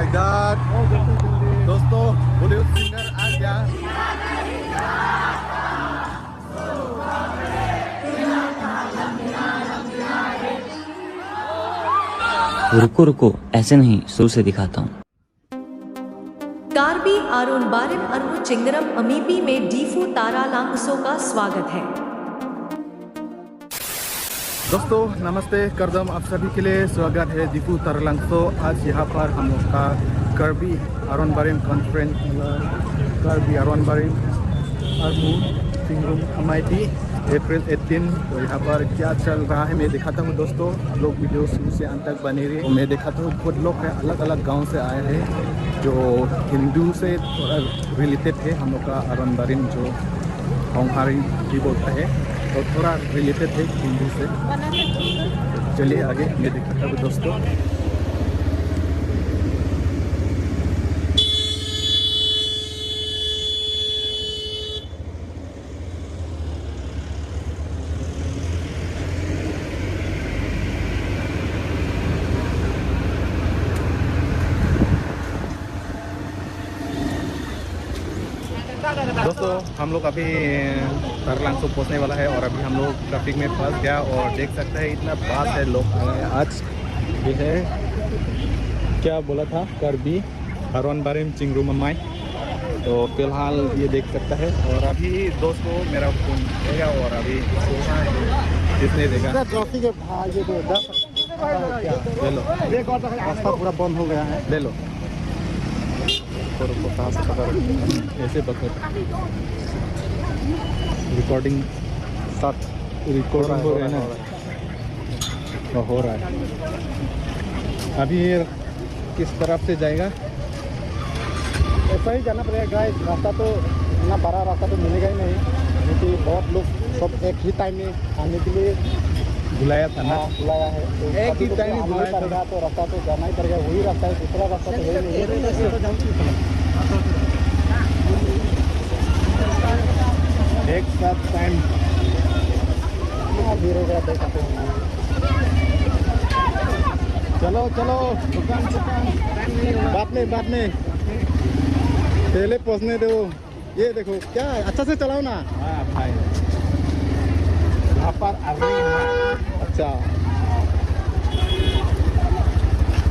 My God दोस्तों, Bollywood singer आ गया। रुको रुको, ऐसे नहीं, शुरू से दिखाता हूँ। कार्बी आरोन बारिम अनु चिंगरम अमीपी में डीफू तारा लांगसो का स्वागत है। दोस्तों नमस्ते, करदम आप सभी के लिए स्वागत है दीपू तरलंगसो। आज यहाँ पर हम लोग का कार्बी आरोन बारिम कॉन्फ्रेंस, कार्बी आरोन बारिम अनु चिंगरम अमीपी अप्रैल 18। तो यहाँ पर क्या चल रहा है मैं दिखाता हूँ दोस्तों, लोग वीडियो शुरू से अंत तक बने रहे। मैं दिखाता हूँ बहुत लोग हैं, अलग अलग गांव से आए हैं जो हिंदू से थोड़ा रिलेटेड है। हम लोग का आरोन बारिम जो होंगहारी भी बोलता है तो थोड़ा रिलेटेड है हिंदू से। चलिए आगे मैं दिखाता हूँ दोस्तों। दोस्तों हम लोग अभी तरलंगसो पहुंचने वाला है और अभी हम लोग ट्रैफिक में फंस गया और देख सकते हैं इतना बास है लोग। आज ये है क्या बोला था, कार्बी आरोन बारिम चिंगरम अमीपी। तो फिलहाल ये देख सकता है और अभी दोस्तों मेरा फोन देगा और अभी किसने देगा ट्रॉफी के भाई ये ले लो, रास्ता पूरा बंद हो गया है। ले लो कहाँ से पता ऐसे पकड़ रिकॉर्डिंग साथ रिकॉर्डिंग हो रहा है ना, हो रहा है। अभी ये किस तरफ से जाएगा? ऐसा ही जाना पड़ेगा गाइस, रास्ता तो इतना बड़ा रास्ता तो मिलेगा ही नहीं, क्योंकि बहुत लोग सब एक ही टाइम में आने के लिए बुलाया था ना, बुलाया है। तो एक ही टाइम में बुलाया पड़ेगा तो रास्ता तो जाना ही पड़ेगा। वही रास्ता है, दूसरा रास्ता तो है नहीं। एक साथ टाइम धीरे धीरे देखते हैं। चलो चलो दुकान बाद में पहले पहुंचने दो। ये देखो क्या अच्छा से चलाओ ना। हाँ भाई यहाँ पर अच्छा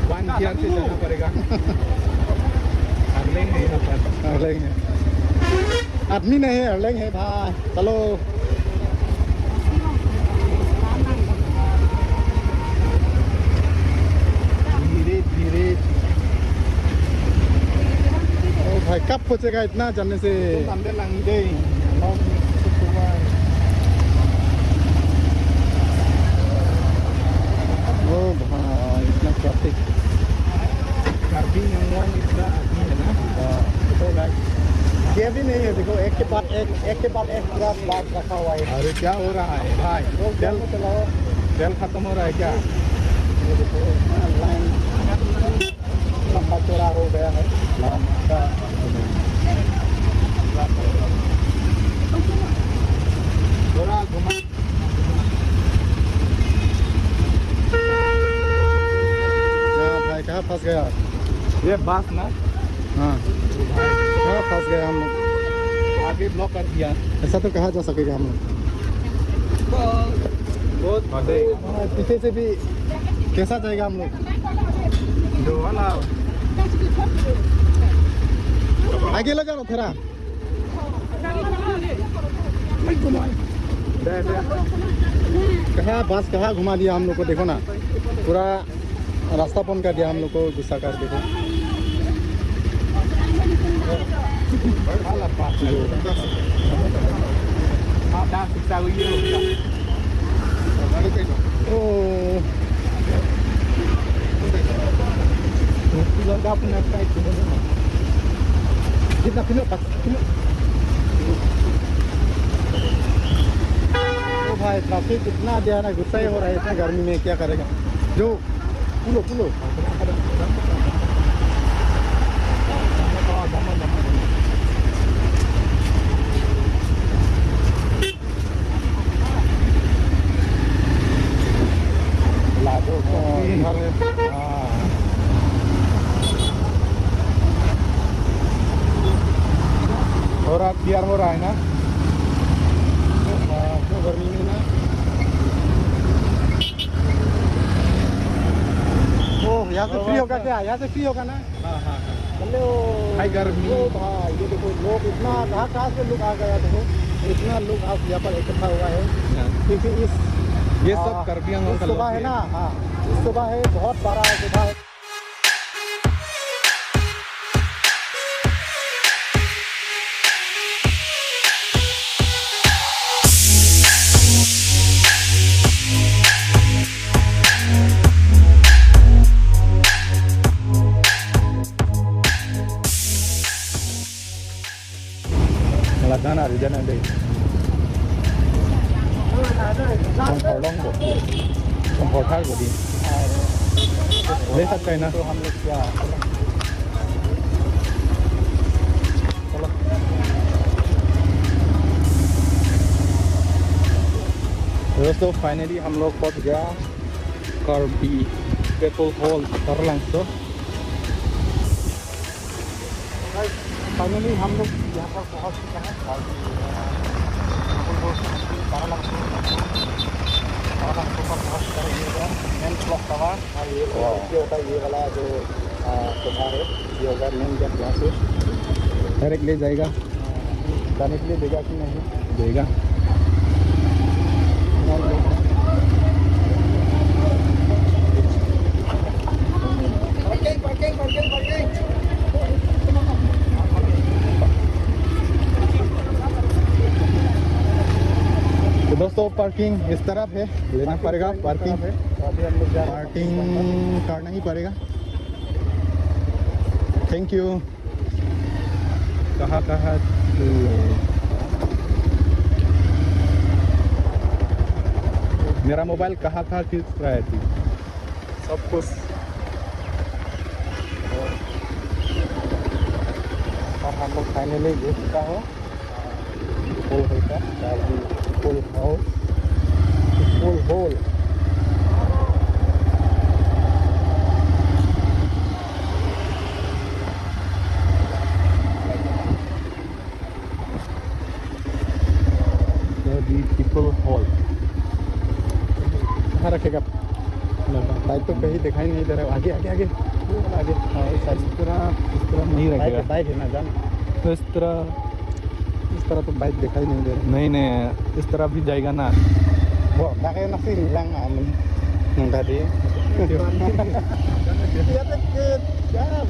1 गियर से चलना पड़ेगा। अर्लिंग है यहाँ पर, अर्लिंग है, आदमी नहीं है, अर्लिंग है भाई। चलो धीरे धीरे। ओ भाई कब पहुंचेगा इतना चलने से? अंदर लंगे ओ भाई इतना ट्रैफिक। काफी इतना आदमी है ना, तो लाइक ये भी नहीं है, देखो एक के बाद एक पूरा ब्लॉक रखा हुआ है। अरे क्या हो रहा है भाई? तेल चलाओ, तेल खत्म हो रहा है क्या? ये देखो लाइन लंबा चौड़ा हो गया है। थोड़ा घुमा। भाई कहाँ फंस गया? ये बात ना, हाँ कहाँ फंस गए हम लोग? आगे ब्लॉक कर दिया। ऐसा तो कहाँ जा सकेगा हम लोग? बहुत बड़े पीछे से भी कैसा जाएगा हम लोग? जो वाला आगे लगा ना थोड़ा। कहाँ बस कहाँ घुमा दिया हम लोग को, देखो ना पूरा रास्ता बंद कर दिया हम लोग को, गुस्सा कर। देखो कितना किलो ओ भाई ट्रैफिक इतना दिया ना, गुस्सा ही हो रहा है इतना गर्मी में, क्या करेगा? जो पुलो क्लियर हो रहा है ना। तो गर्मी में ना ओह यहाँ से फ्री होगा क्या? यहाँ से फ्री होगा ना? हाँ हाँ हाँ। हेलो हाय गर्मी। हाँ ये देखो लोग इतना कहाँ से लोग आ गया देखो, इतना लोग आज यहाँ पर इकट्ठा हुआ है क्योंकि ये सब कार्बी आंगलों का सुबह है ना। हाँ इस सुबह है, बहुत बड़ा सुबह है। Malagana di dyan deh. Ang horlong ko. Ang portal ko din. ले सकते हैं ना। तो हम लोग क्या दोस्तों फाइनली हम लोग पहुंच गया कार्बी पेट्रोल हॉल तरलंगसो। फाइनली हम लोग यहाँ पर पहुँच चुके हैं। मेन ब्लॉक का वहाँ ये होता है, ये वाला जो सुबह है ये होगा मेन गेट। यहाँ से डायरेक्ट ले जाएगा, जाने के लिए देगा कि नहीं देगा। तो दोस्तों पार्किंग इस तरफ है, लेना पड़ेगा पार्किंग। पार्किंग करना ही पड़ेगा। Thank you. कहाँ मेरा मोबाइल कहाँ खींच रहा है थी सब कुछ। और हम लोग फाइनली घुस चुका है पुल होता पुल हाउस पुल होल। पीपल हॉल कहाँ रखेगा बाइक? तो कहीं दिखाई नहीं दे रहा। आगे आगे आगे आगे हाँ इस तरह नहीं रखेगा। बाइक है ना जान, तो इस तरह तो बाइक दिखाई नहीं दे रहा। नहीं इस तरह भी जाएगा ना। वो kayak nasi hilang aman yang tadi. Ya deket, jangan.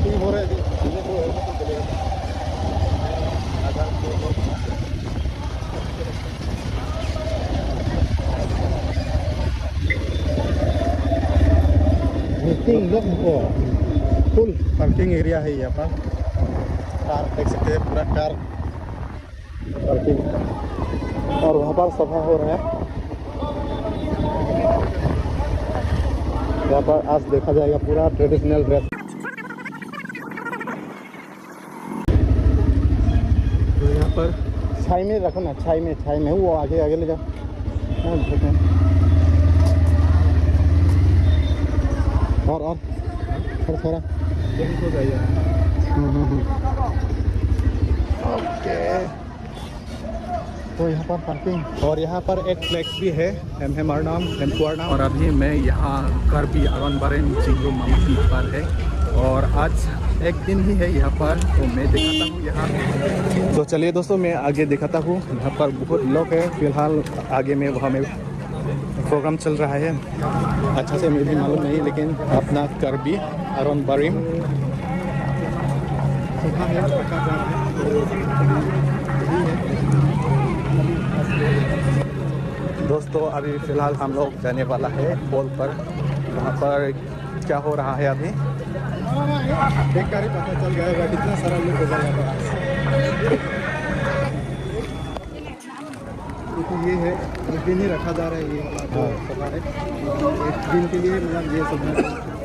Ini hore di. Ini meeting लोग को फुल पार्किंग एरिया है यहाँ पर। कार देख सकते हैं, पूरा कार पार्किंग। और वहाँ पर सफा हो रहा है। यहाँ पर आज देखा जाएगा पूरा ट्रेडिशनल ड्रेस। तो यहाँ पर छाई में रखो ना, छाई में वो आगे आगे ले जाओ। और थोड़ा हो जाएगा। ओके। तो यहाँ पर पार्किंग और यहाँ पर एक फ्लैक्स भी है एम और अभी मैं यहाँ कार्बी आरोनबारिम चिंगरू मामाकी पर है और आज एक दिन ही है यहाँ पर, तो मैं दिखाता हूँ यहाँ। तो चलिए दोस्तों मैं आगे दिखाता हूँ। यहाँ पर बहुत लोग हैं फिलहाल। आगे में वहाँ में प्रोग्राम चल रहा है, अच्छा से मुझे मालूम नहीं, लेकिन अपना कार्बी आरोनबारिम दोस्तों अभी फ़िलहाल हम लोग जाने वाला है पोल पर। वहाँ पर क्या हो रहा है अभी देखकर ही पता चल जाएगा कितना सारा लोग हो जाएगा। क्योंकि ये है एक दिन ही रखा जा रहा है, ये वाला जो सभा है एक दिन के लिए, मतलब ये सब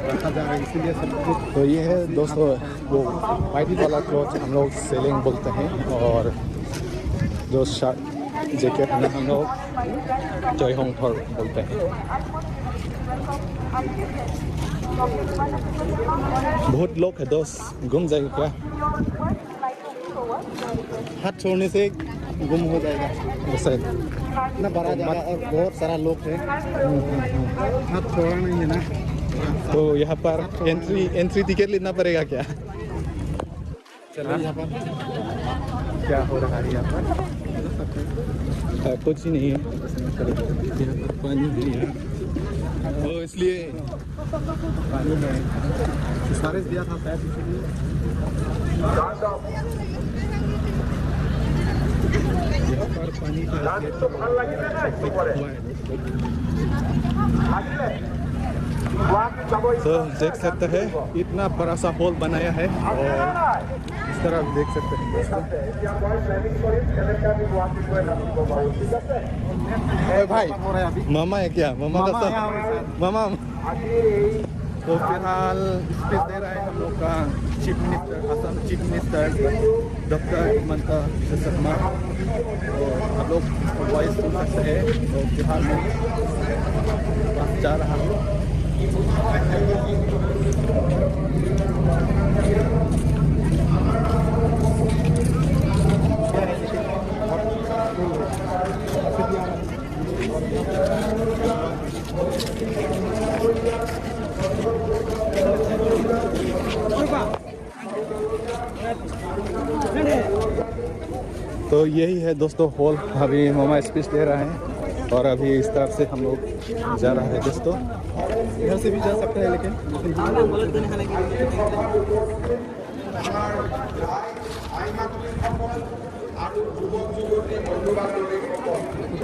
रखा जा रहा है, इसीलिए सब कुछ। तो ये है दोस्तों वो वाइट वाला क्लॉथ हम लोग सेलिंग बोलते हैं, और जो शर्ट जैकेट है हम लोग जय होंग थोर बोलते हैं। बहुत लोग है दोस्त, घूम जाएगा क्या? हाथ छोड़ने से गुम हो जाएगा। ऐसा है। इतना बड़ा जगह और बहुत सारा लोग है, हाथ छोड़ा नहीं है ना। तो यहाँ पर एंट्री टिकट लेना पड़ेगा क्या? चलो यहाँ पर क्या हो रहा है यहाँ पर? कुछ ही नहीं है। यहाँ पर पानी भी है, तो इसलिए पानी में सिफारिश दिया था शायद इसलिए। यहाँ पर पानी का गेट हुआ है। तो देख सकते हैं इतना बड़ा सा हॉल बनाया है, और इस तरह देख सकते हैं। भाई हो रहा है अभी। मामा है क्या? मामा का सब मामा। तो फिलहाल स्पीच दे रहा है हम लोग का chief minister, Assam chief minister doctor Himanta Biswa Sharma. तो हम लोग वॉइस सुन सकते हैं। तो फिलहाल मैं पास जा रहा हूँ। तो यही है दोस्तों हॉल। अभी मामा स्पीच दे रहा है, और अभी इस तरफ से हम लोग जा रहा है दोस्तों। इधर से भी जा सकते हैं, लेकिन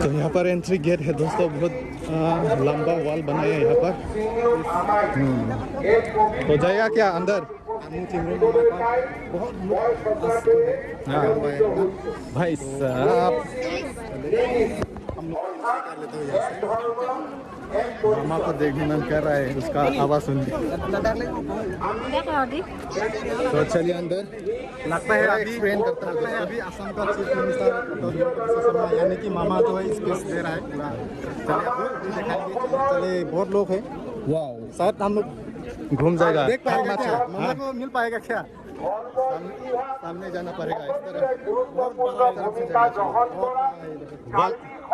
तो यहाँ पर एंट्री गेट है दोस्तों, बहुत लंबा वॉल बनाया है यहाँ पर। तो जाएगा क्या अंदर? बहुत हाँ भाई साहब, मामा को देखने मन कर रहा है, उसका आवाज़ सुन के। तो चलिए अंदर। लगता है अभी अभी असम का chief minister doctor Himanta Biswa Sharma यानी कि मामा जो है स्पीच दे रहा है पूरा। चलिए आपको दिखाएंगे। चले बहुत लोग हैं, वाह, शायद हम लोग घूम जाएगा। देख पाएगा क्या? मामा हाँ, को मिल पाएगा क्या? सामने जाना पड़ेगा इस तरह।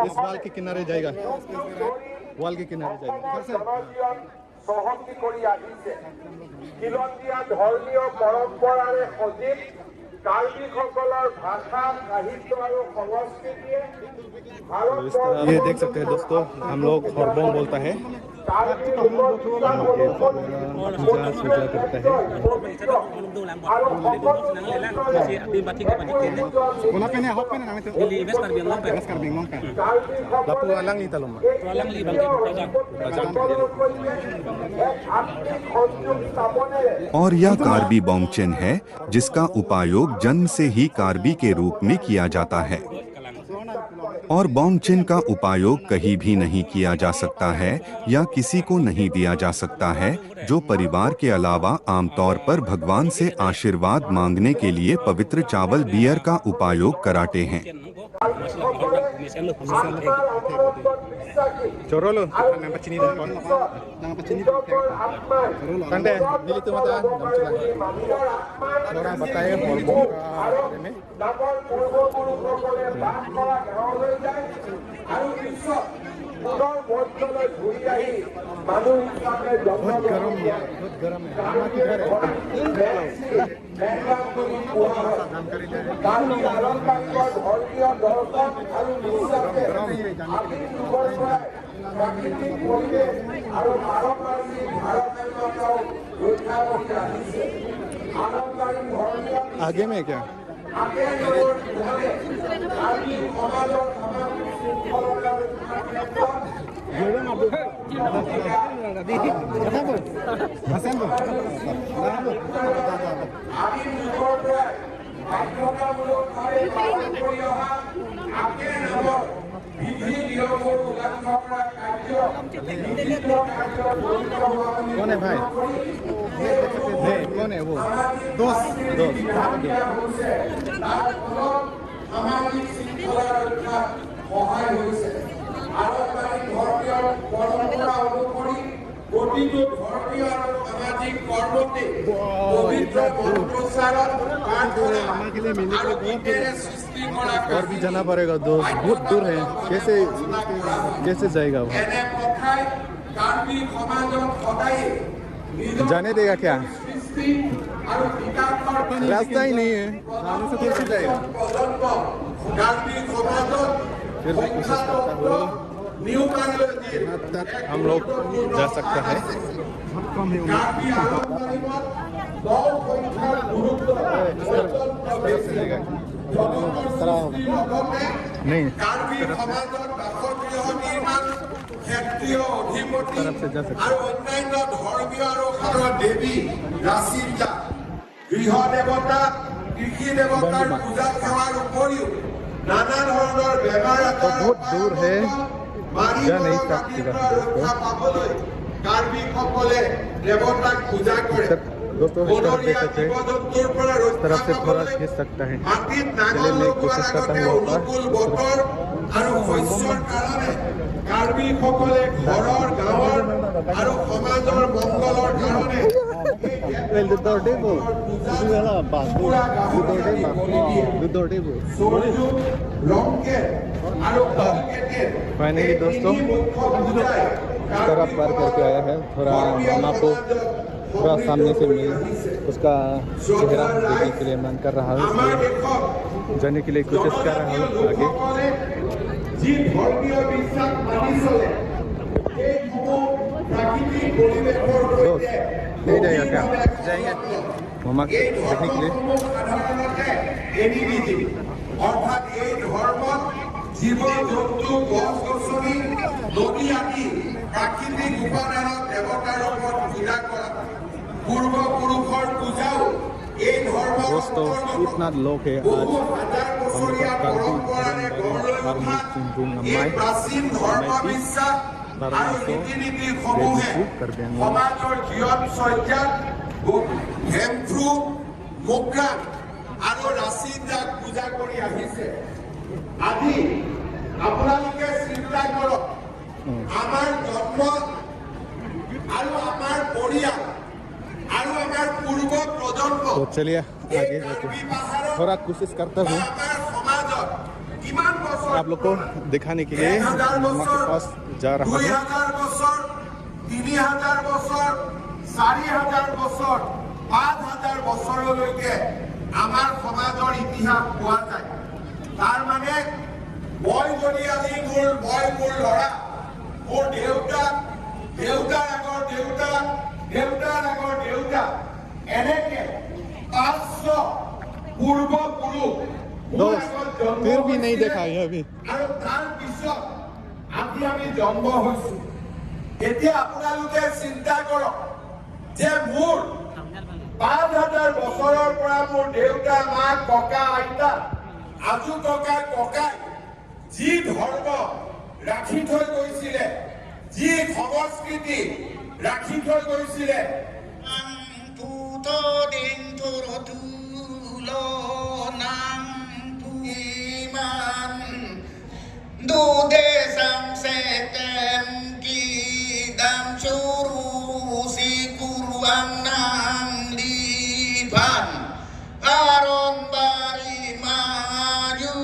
इस वाल के किनारे जाएगा, वाल के किनारे जाएगा। চহকী কৰি আহিছে। খিলঞ্জীয়া ধৰ্মীয় পৰম্পৰাৰে সজীৱ কাৰ্বিসকলৰ ভাষা, সাহিত্য আৰু সংস্কৃতিয়ে ये देख सकते हैं दोस्तों, हम लोग हॉर्बोंग बोलता है, पूजा करता है। Kuna pene hok pene nang itu. West Karbing Long kan. Lapu alang ni talong. और यह कार्बी बॉम्बचेन है, जिसका उपयोग जन्म से ही कार्बी के रूप में किया जाता है, और बॉम्बचेन का उपयोग कहीं भी नहीं किया जा सकता है या किसी को नहीं दिया जा सकता है, जो परिवार के अलावा आमतौर पर भगवान से आशीर्वाद मांगने के लिए पवित्र चावल बियर का उपयोग कराते हैं। Corolo, Nang pacini dah kon. Nang pacini dah. Kande, dili tu mata, orang बताए हॉर्बोंग का बारे में। बहुत गर्म है, बहुत गर्म है। मामा किधर है? जानकारी दे। आगे में क्या? कौन है भाई? कौन है वो? दोस्त। প্ৰতিটো ধৰ্মীয় আৰু সামাজিক সামাজিক কৰ্মতে পবিত্ৰ মন্ত্ৰোচ্চাৰণ প্ৰাৰ্থনা আৰু গীতেৰে সৃষ্টি কৰা और भी जाना पड़ेगा दोस्त, बहुत दूर है। कैसे जाएगा वहाँ? এনে প্ৰথাই কাৰ্বি সমাজত সদায় जाने देगा क्या? সৃষ্টি আৰু বিকাশৰ रास्ता ही नहीं है, सामने से कैसे जाएगा? প্ৰজন্ম কাৰ্বি সমাজত फिर भी कोशिश करता हूँ यहाँ तक हम लोग जा सकते हैं। बहुत कम है उम्र। इस तरफ से जाएगा नहीं, तरफ से जा सकते আৰু অন্যান্য ধৰ্মীয় আৰু দেৱী ৰাশিৰ জাত গৃহ দেৱতা কৃষি দেৱতাৰ পূজা সেৱাৰ উপৰিও নানা ধৰণৰ বেমাৰ तो बहुत दूर है, जा नहीं सकते ৰক্ষা পাবলৈ কাৰ্বিসকলে দেৱতাক পূজা কৰে। दोस्तों इस तरफ देख सकते हैं, इस तरफ से थोड़ा खींच सकता है। चलिए मैं कोशिश करता हूँ অনুকূল বতৰ আৰু শস্যৰ কাৰণে কাৰ্বিসকলে ঘৰৰ গাঁৱৰ আৰু সমাজৰ মংগলৰ কাৰণে फाइनली दोस्तों इस तरफ पार करके आया है। थोड़ा मामा को थोड़ा सामने से मिल उसका चेहरा देखने के लिए मन कर रहा है, इसलिए जाने के लिए कोशिश कर रहा हूँ आगे। যি ধৰ্মীয় বিশ্বাস মানি চলে এইসমূহ প্ৰাকৃতিক পৰিৱেশৰ সৈতে नहीं जाएगा क्या? जाएंगे मामा के देखने के लिए। সাধাৰণতে এৰি নিদিয়ে, অৰ্থাৎ এই ধৰ্মত জীৱ জন্তু গছ গছনি নদী আদি প্ৰাকৃতিক উপাদানত দেৱতাৰ ওপৰত পূজা কৰা পূৰ্বপুৰুষৰ পূজাও এই ধৰ্মৰ दोस्तों इतना लोग है आज বহু হাজাৰ বছৰীয়া পৰম্পৰাৰে গঢ় লৈ উঠা এই প্ৰাচীন ধৰ্ম বিশ্বাস আৰু ৰীতি নীতিসমূহে সমাজৰ জীৱন চৰ্যাত হেমফ্ৰু মুদ্ৰা আৰু ৰাচীন যাক পূজা কৰি আহিছে। আজি আপোনালোকে চিন্তা কৰক, আমাৰ জন্ম আৰু আমাৰ পৰিয়াল আৰু আমাৰ পূৰ্ব প্ৰজন্ম तो चलिए आगे जाते हैं। थोड़ा कोशिश करता हूँ আমাৰ সমাজত কিমান বছৰ आप लोग को दिखाने के लिए मामा के पास जा रहा हूँ। 2000 বছৰ 3000 বছৰ 4000 বছৰ 5000 বছৰলৈকে আমাৰ সমাজৰ ইতিহাস পোৱা যায়। তাৰ মানে মই যদি আজি মোৰ ল'ৰা, মোৰ দেউতা, দেউতাৰ আগৰ দেউতা, দেউতাৰ আগৰ দেউতা, এনেকে 500 পূৰ্বপুৰুষ दोस्त फिर भी नहीं देखा है अभी। আৰু তাৰ পিছত আজি আমি জন্ম হৈছো। এতিয়া আপোনালোকে চিন্তা কৰক যে মোৰ 5000 বছৰৰ পৰা মোৰ দেউতা, মা, ককা, আইতা, আজু ককা, ককাই যি ধৰ্ম ৰাখি থৈ গৈছিলে, যি সংস্কৃতি ৰাখি থৈ গৈছিলে, Dude samsetem kidam suru si kuruang nang liban aron bari maju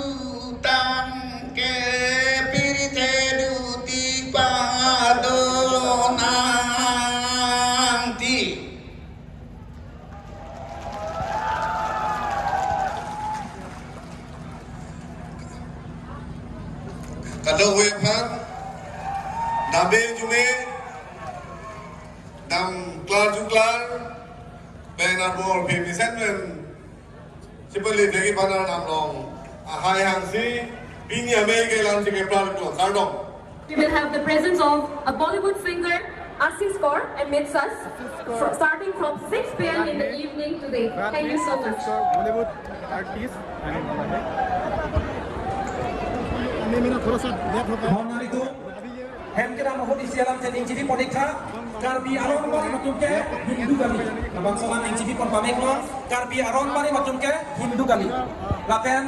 tam ke pirite duti padonanti. Kalau wepan, nabe jume, dam klar juklar, benabor pemisan men, sipali bagi panar namlong, ahai hangsi, bini amege lansi ke plan klo, kardom. We will have the presence of a Bollywood singer, Assis Kaur, amidst us, starting from 6 p.m. in the evening today. Thank you so much. Bollywood artist आने वाला है। मेरा थोड़ा सा late होगा। সম্মানিত হেমকেৰা মহোদয় ইছিয়ালাম training চিটি পৰীক্ষা Karbi aron bari matum ke Hindu kali. Abang solan yang cibi kon pamek lo. Karbi aron bari matum ke Hindu kali. Laten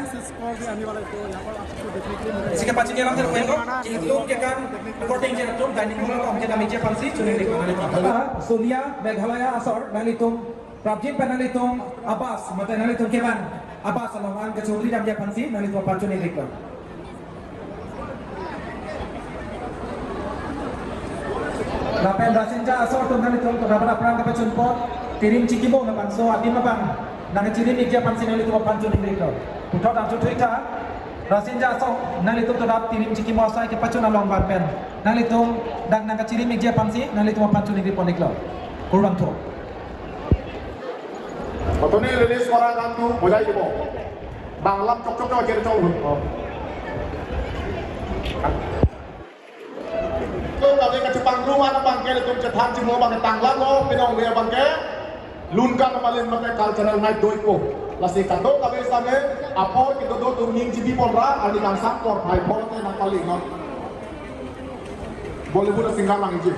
इसके पास के नाम से कोई को चिंतन के kan according to the dining hall of the meja pansi chune di mana Surya Meghalaya Asor nalitung Prabjit panalitung Abbas mata nalitung keban Abbas alaman ke Chaudhry meja pansi nalitung panchune di ko Lapen Rasinja Asor tu nalitung tu dapat perang ke Pachunpot tirim cikimo naman so adim abang nang cirim meja pansi nalitung panchune di ko putot am Twitter Rasinja so nalitung tu dap tirim ciki mosai ke pacun along barpen nalitung dak nang kaciri meja pansi nalitung pancu negeri poniklo kurang tu Otoni release kora gantu bojai dibo banglam chok chok jere chol tu kami ka Jepang rumah na bangke tu cethan cimo bang tanglang go pinong dia bangke lunkan malin bangke cultural night doipo Lasi kato kami same apor kita do turning cibi polra ali kang sampor hai bote nang paling non Bollywood singgah lang ije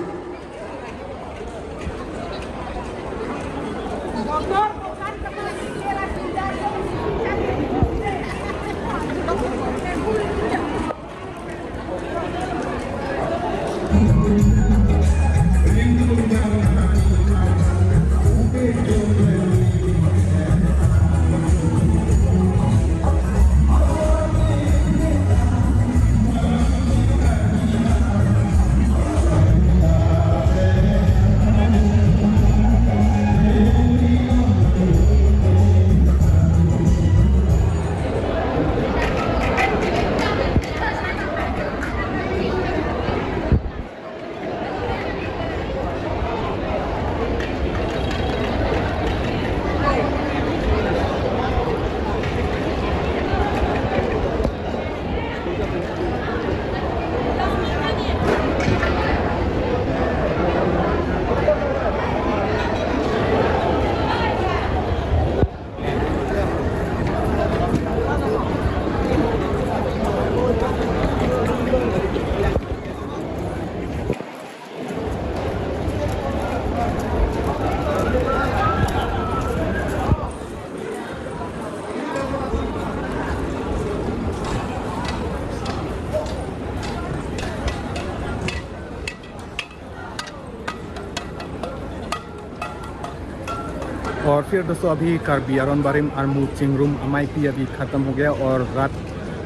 और फिर दोस्तों अभी Karbi आरोनबारिम Armoor चिंगरूम MIP अभी ख़त्म हो गया और रात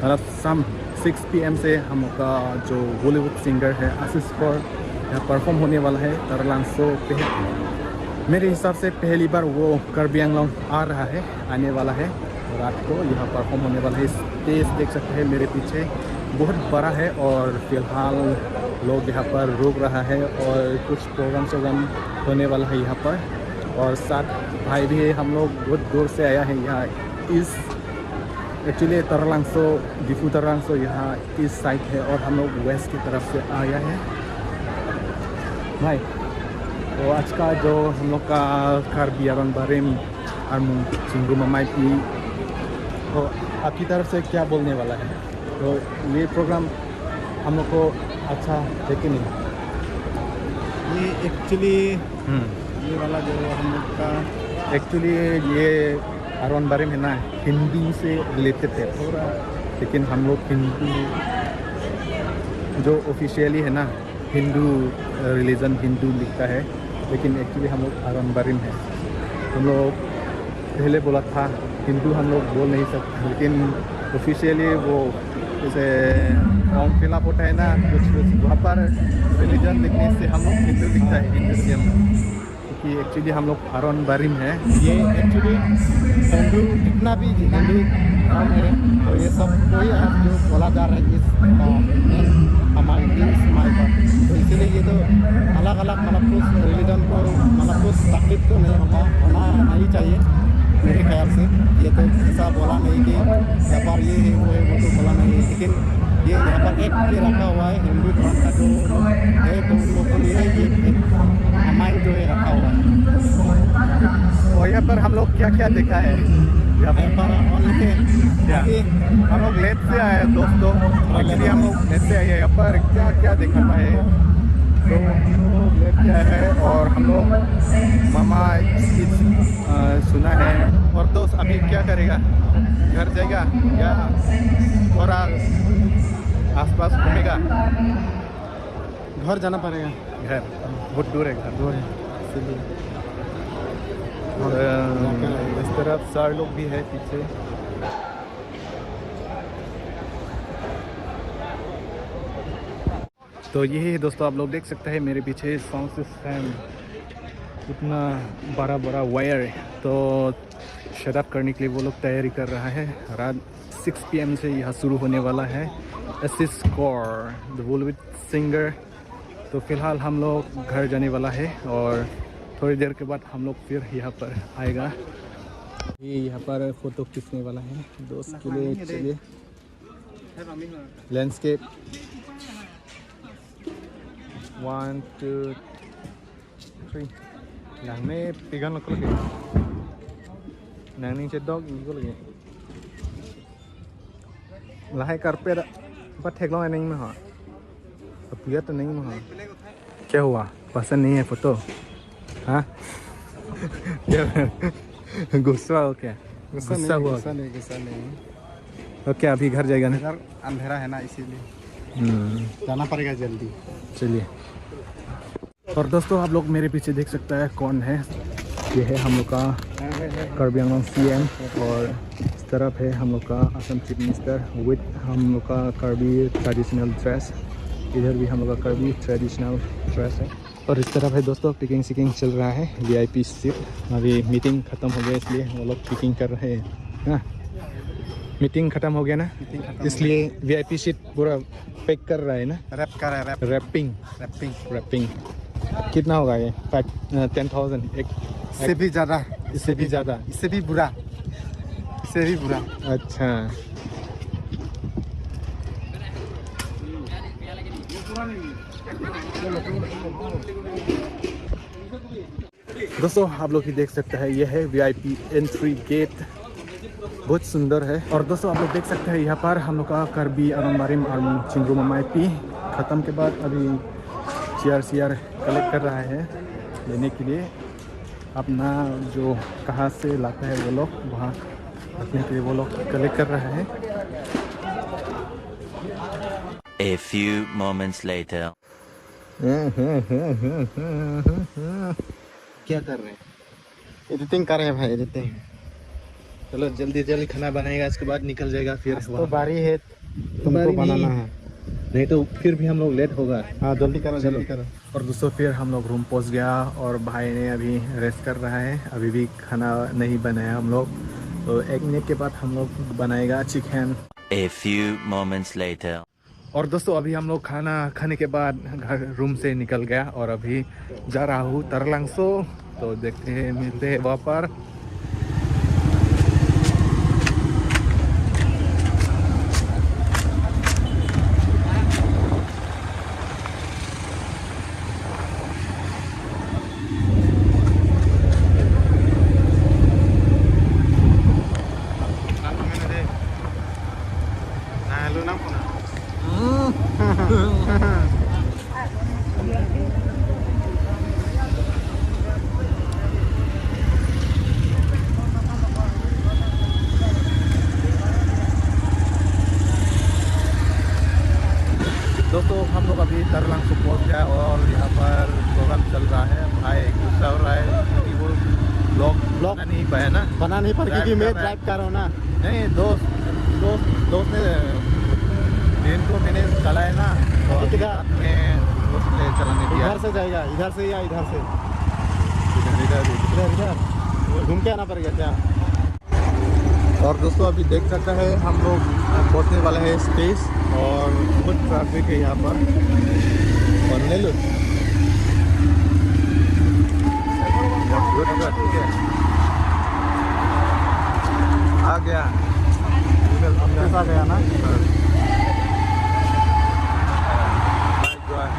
मतलब शाम 6 PM से हम लोग का जो बॉलीवुड सिंगर है आशीष कौर यहाँ परफॉर्म होने वाला है तरलांसो पे। मेरे हिसाब से पहली बार वो कार्बी आंगलोंग आ रहा है आने वाला है रात को यहाँ परफॉर्म होने वाला है। स्टेज देख सकते हैं मेरे पीछे बहुत बड़ा है और फिलहाल लोग यहाँ पर रुक रहा है और कुछ प्रोग्राम होने वाला है यहाँ पर। और साथ भाई भी है, हम लोग बहुत दूर से आया है यहाँ इस एक्चुअली तरलांसो डिफू तरलांसो यहाँ इस साइड है और हम लोग वेस्ट की तरफ से आया है भाई। तो आज का जो हम लोग का कार्बी आरोनबारिम आर्मू चिंगरूम MIP तो आपकी तरफ से क्या बोलने वाला है? तो ये प्रोग्राम हम लोग को अच्छा है कि नहीं? ये एक्चुअली ये वाला जो हम लोग का एक्चुअली ये आरोनबारिम है ना हिंदू से रिलेटेड है थोड़ा, लेकिन हम लोग हिंदू जो ऑफिशियली है ना हिंदू रिलीजन हिंदू लिखता है, लेकिन एक्चुअली हम लोग आरोनबारिम है। हम लोग पहले बोला था हिंदू हम लोग बोल नहीं सकते, लेकिन ऑफिशियली वो जैसे फॉर्म फिलअप होता है ना कुछ वहाँ पर रिलीजन लिखने से हम लोग हिंदू लिखता है हिंदू, क्योंकि एक्चुअली हम लोग आरोनबारिम है। ये एक्चुअली हिंदू जितना भी हिंदू काम है तो ये सब कोई जो बोला जा रहा है इस हमारे तो इसीलिए ये तो अलग अलग मतलब कुछ रिलीजन को मतलब कुछ तकलीफ तो नहीं होना नहीं चाहिए मेरे ख्याल से। ये तो ऐसा बोला नहीं कि व्यापार ये है वो तो बोला नहीं है, लेकिन ये यहाँ पर एक ये रखा हुआ है हिंदू धर्म का जो है तो उन लोगों के लिए ये हमारे जो है रखा हुआ है। और यहाँ पर हम लोग क्या क्या देखा है? यहाँ पर हम लोग लेट से आए दोस्तों, एक्चुअली हम लोग लेट से आए यहाँ पर क्या क्या देखा है? तो में किया है और हम लोग मामा सुना है। और दोस्त अभी क्या करेगा? घर जाएगा या थोड़ा आसपास घूमेगा? घर जाना पड़ेगा। घर बहुत दूर है, घर दूर है इसलिए। और इस तरफ सर लोग भी है पीछे। तो यही दोस्तों आप लोग देख सकते हैं मेरे पीछे साउंड सिस्टम इतना बड़ा बड़ा वायर है। तो शट करने के लिए वो लोग तैयारी कर रहा है। रात 6 PM से यहाँ शुरू होने वाला है एसिस कोर द बॉलीवुड सिंगर। तो फिलहाल हम लोग घर जाने वाला है और थोड़ी देर के बाद हम लोग फिर यहाँ पर आएगा। ये यहाँ पर फोटो खींचने वाला है दोस्त के लिए। चलिए landscape 1 2 3 nang ne pigan ko lagi nang ning cedok ko lagi lahai karpet apa thek long नहीं में हाँ अपिया तो नहीं में हाँ। क्या हुआ? पसंद नहीं है फोटो? हाँ गुस्सा हो क्या? गुस्सा हुआ? गुस्सा नहीं। तो क्या अभी घर जाएगा ना? घर अंधेरा है ना इसीलिए जाना पड़ेगा जल्दी। चलिए। और दोस्तों आप लोग मेरे पीछे देख सकते हैं कौन है। ये है हम लोग का कार्बी आंगलोंग CM और इस तरफ है हम लोग का असम चीफ मिनिस्टर विद हम लोग का कार्बी ट्रेडिशनल ड्रेस। इधर भी हम लोग का कार्बी ट्रेडिशनल ड्रेस है। और इस तरफ है दोस्तों पिकिंग सिकिंग चल रहा है। VIP सीट अभी मीटिंग ख़त्म हो गया इसलिए वो लोग पिकिंग कर रहे हैं। हाँ मीटिंग ख़त्म हो गया ना, इसलिए VIP सीट पूरा पैक कर रहा है ना। रैप कर रहा है। रैपिंग कितना होगा ये? 10,000 एक इससे भी ज़्यादा। इससे भी ज़्यादा? इससे भी बुरा। अच्छा दोस्तों आप लोग ही देख सकते हैं ये है VIP एंट्री गेट, बहुत सुंदर है। और दोस्तों आप लोग देख सकते हैं यहाँ पर हम लोग का कार्बी आरोन बारिम और चिंगरू ममाइपी ख़त्म के बाद अभी CR कलेक्ट कर रहा है लेने के लिए। अपना जो कहाँ से लाता है वो लोग वहाँ रखने के लिए वो लोग कलेक्ट कर रहा है। A few moments later. क्या कर रहे हैं? एडिटिंग कर रहे हैं भाई, एडिटिंग। चलो जल्दी खाना बनाएगा, इसके बाद निकल जाएगा फिर। तो बारी है तुमको बनाना है, नहीं तो फिर भी हम लोग लेट होगा। हाँ जल्दी करो जल्दी करो। और दोस्तों फिर हम लोग रूम पहुंच गया और भाई ने अभी रेस्ट कर रहा है। अभी भी खाना नहीं बनाया हम लोग, तो 1 मिनट के बाद हम लोग बनाएगा chicken. A few moments later. और दोस्तों अभी हम लोग खाना खाने के बाद घर रूम से निकल गया और अभी जा रहा हूँ तरलांगसो। तो देखते हैं मिलते हैं वहाँ पर। दोस्तों हम लोग अभी तरलांगसो पहुंच गया और यहाँ पर प्रोग्राम चल रहा है। भाई गुस्सा हो रहा है क्योंकि वो ब्लॉग बना नहीं पाया ना। बना नहीं पाया क्योंकि मैं ड्राइव कर रहा हूँ ना। नहीं दोस्त ने ट्रेन को मैंने चलाया ना, तो अभी मैं चलाने दिया। इधर से जाएगा, इधर से या इधर से? इधर घूम के आना पड़ेगा क्या? और दोस्तों अभी देख सकते हैं हम लोग पहुंचने वाले हैं स्पेस और बहुत ट्रैफिक है यहाँ पर। और ले लो आ गया आ गया ना।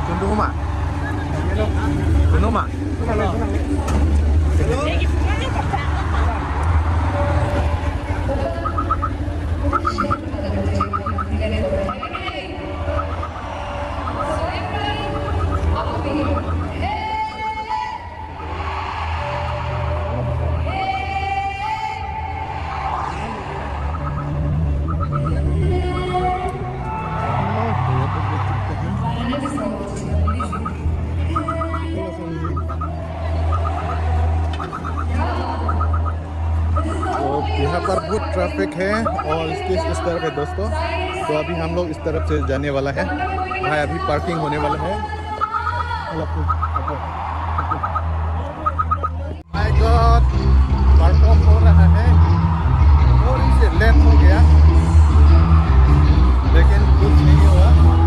Tunuma यहाँ पर बहुत ट्रैफिक है और इस तरफ है दोस्तों। तो अभी हम लोग इस तरफ से जाने वाला है। वहाँ अभी पार्किंग होने वाला है। माय गॉड, परफॉर्म हो रहा है। थोड़ी सी लेट हो गया लेकिन कुछ नहीं हुआ।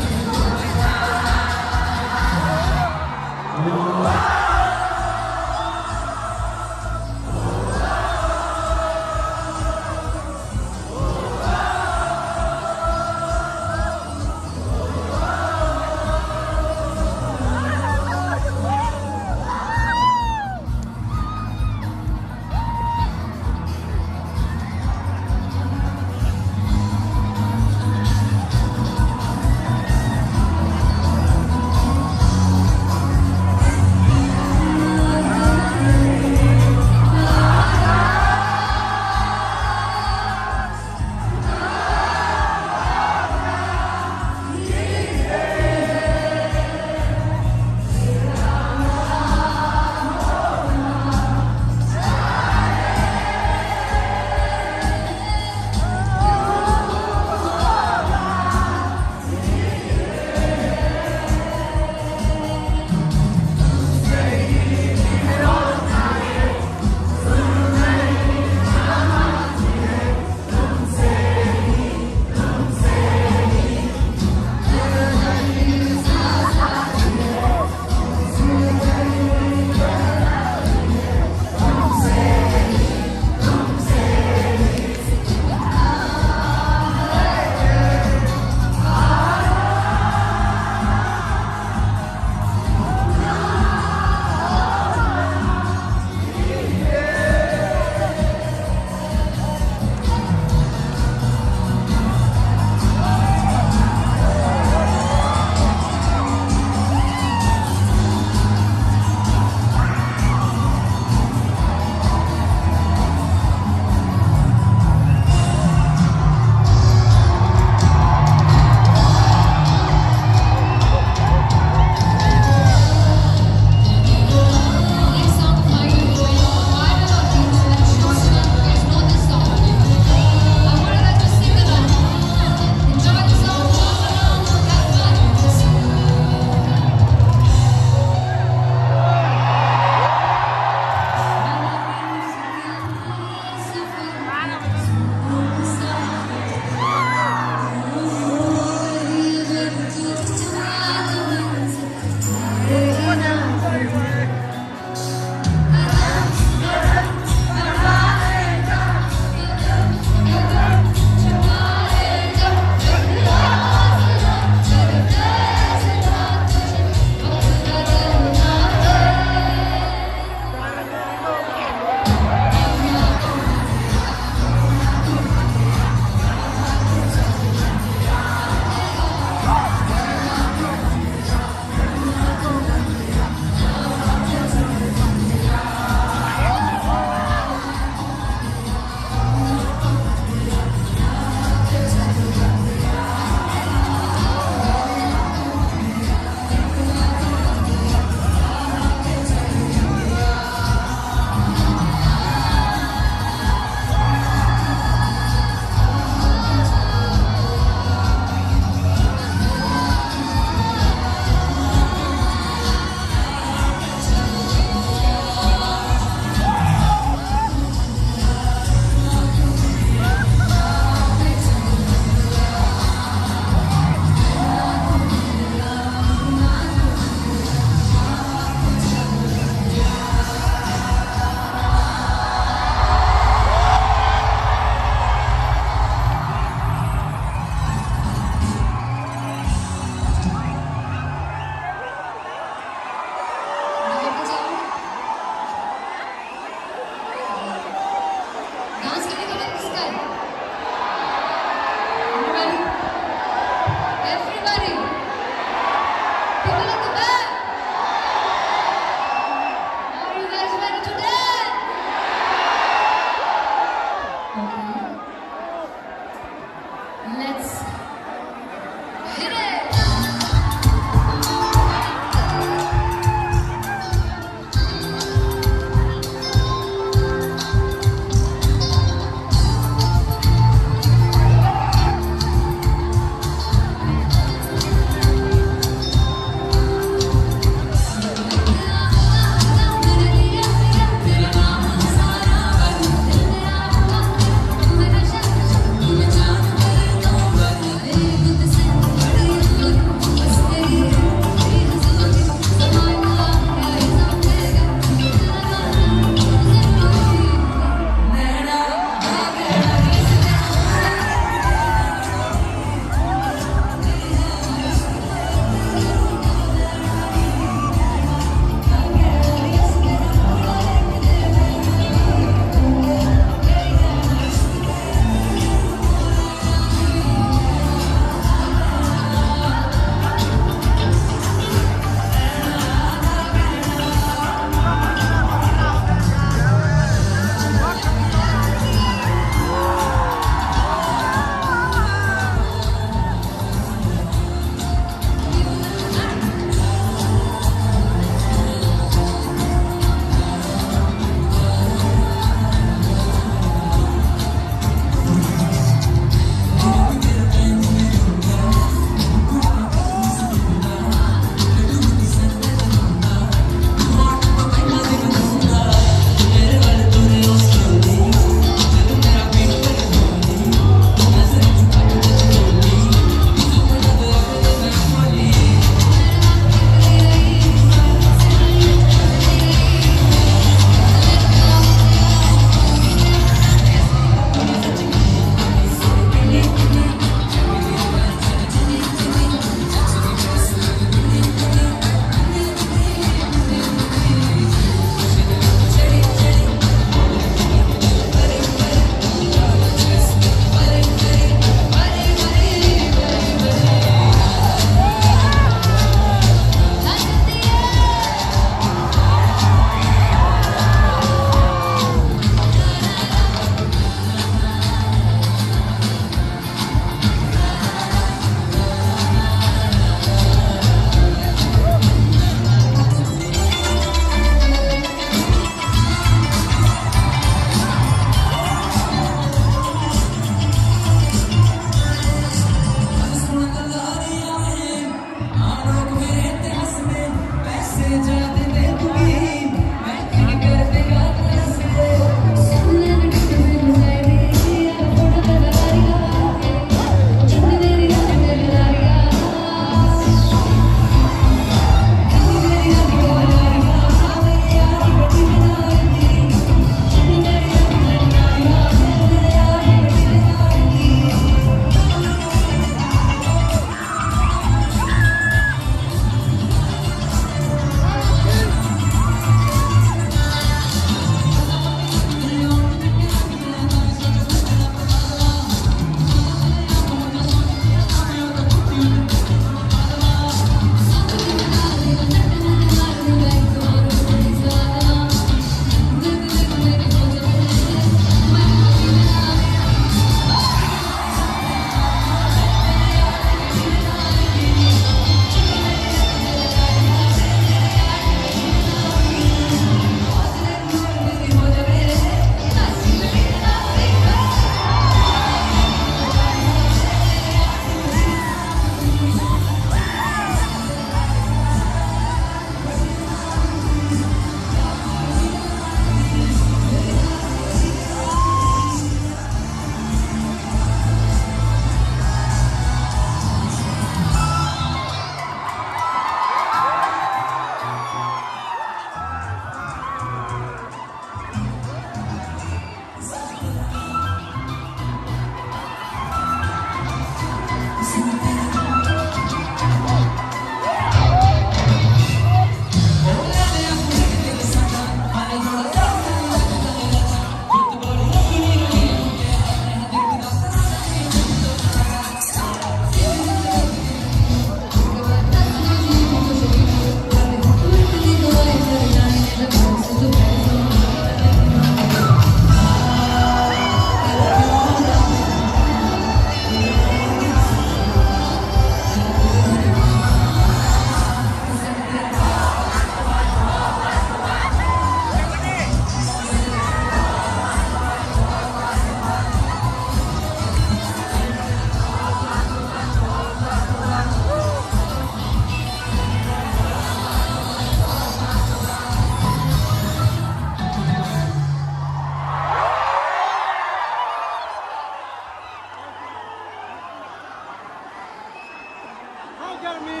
गर्मी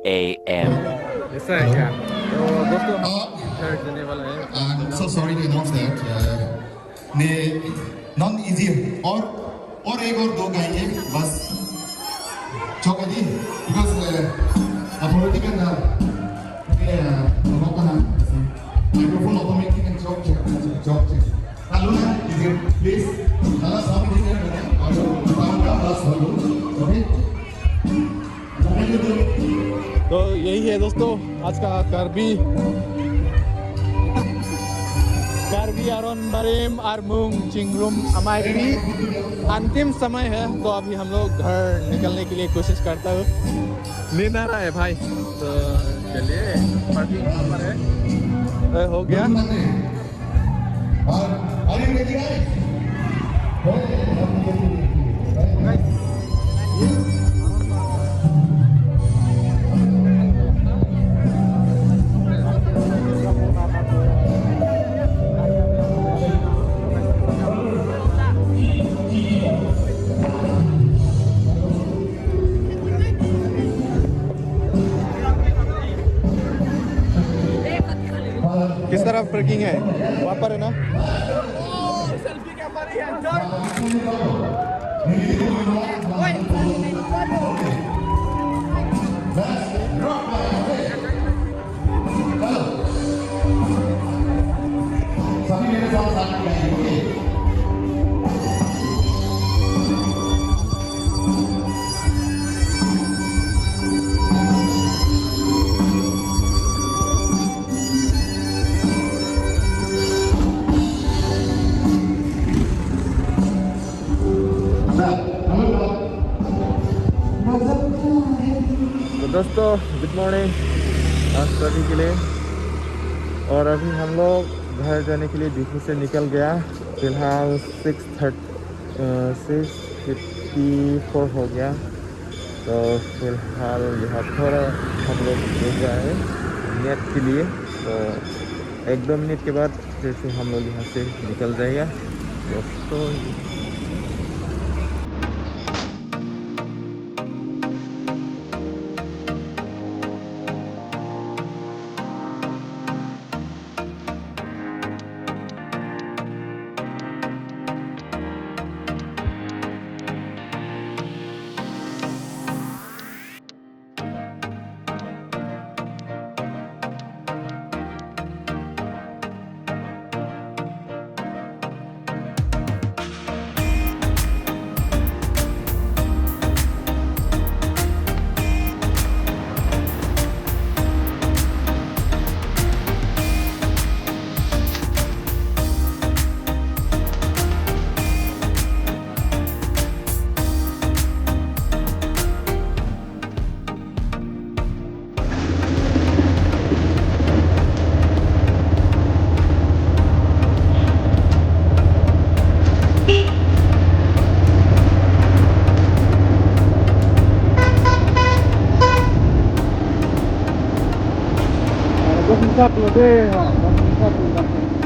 AM. ऐसा है क्या? तो दोस्तों घर जाने वाला है। I'm so sorry to announce that. ने नॉन इजी और एक और दो गाएंगे बस चौका जी because authority kan melakukan microphone automatic and job check lalu na easy please salah satu ini और काम का बस हो ओके तो यही है दोस्तों आज का कार्बी आरोन बारिम आरमुंग चिंगरुम अमायपी अंतिम समय है। तो अभी हम लोग घर निकलने के लिए कोशिश करता हूँ। नींद आ रहा है भाई, तो चलिए पार्किंग पर है हो गया। किस तरफ पार्किंग है? वहाँ पर है ना? सेल्फी कैमरा दोस्तों गुड मॉर्निंग आप सभी के लिए। और अभी हम लोग घर जाने के लिए डिफू से निकल गया। फिलहाल 6:54 हो गया। तो फिलहाल यहाँ थोड़ा हम लोग रुक गए नेट के लिए। तो 1-2 मिनट के बाद फिर से हम लोग यहाँ से निकल जाएगा दोस्तों। Satu deh, satu.